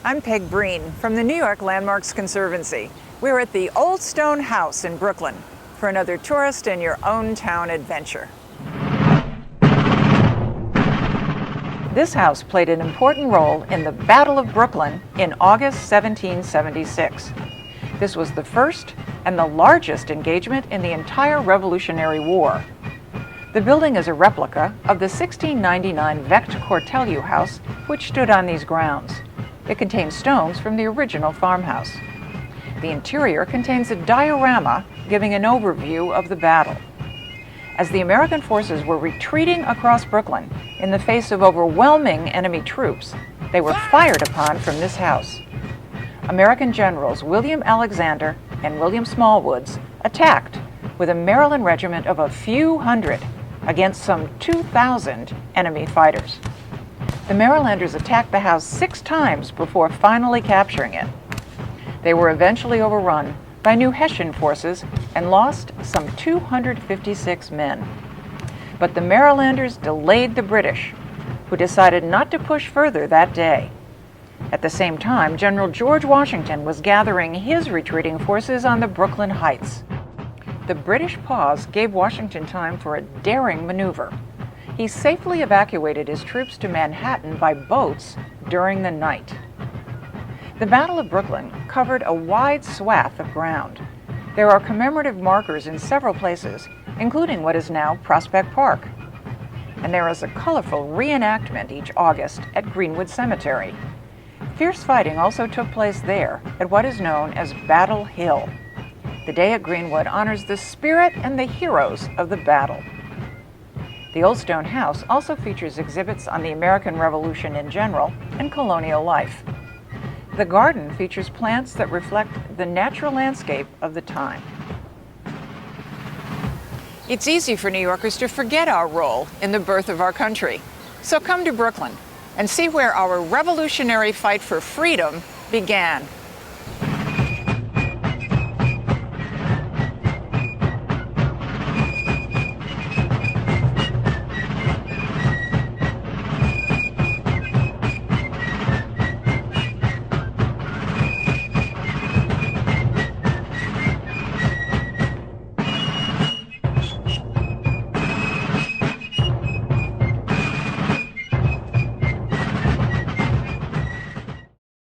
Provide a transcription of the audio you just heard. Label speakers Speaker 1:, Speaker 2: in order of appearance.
Speaker 1: I'm Peg Breen from the New York Landmarks Conservancy. We're at the Old Stone House in Brooklyn for another tourist in your own town adventure. This house played an important role in the Battle of Brooklyn in August 1776. This was the first and the largest engagement in the entire Revolutionary War. The building is a replica of the 1699 Vechte-Cortelyou House, which stood on these grounds. It contains stones from the original farmhouse. The interior contains a diorama giving an overview of the battle. As the American forces were retreating across Brooklyn in the face of overwhelming enemy troops, they were fired upon from this house. American generals William Alexander and William Smallwoods attacked with a Maryland regiment of a few hundred against some 2,000 enemy fighters. The Marylanders attacked the house 6 times before finally capturing it. They were eventually overrun by New Hessian forces and lost some 256 men. But the Marylanders delayed the British, who decided not to push further that day. At the same time, General George Washington was gathering his retreating forces on the Brooklyn Heights. The British pause gave Washington time for a daring maneuver. He safely evacuated his troops to Manhattan by boats during the night. The Battle of Brooklyn covered a wide swath of ground. There are commemorative markers in several places, including what is now Prospect Park. And there is a colorful reenactment each August at Greenwood Cemetery. Fierce fighting also took place there at what is known as Battle Hill. The day at Greenwood honors the spirit and the heroes of the battle. The Old Stone House also features exhibits on the American Revolution in general and colonial life. The garden features plants that reflect the natural landscape of the time. It's easy for New Yorkers to forget our role in the birth of our country. So come to Brooklyn and see where our revolutionary fight for freedom began.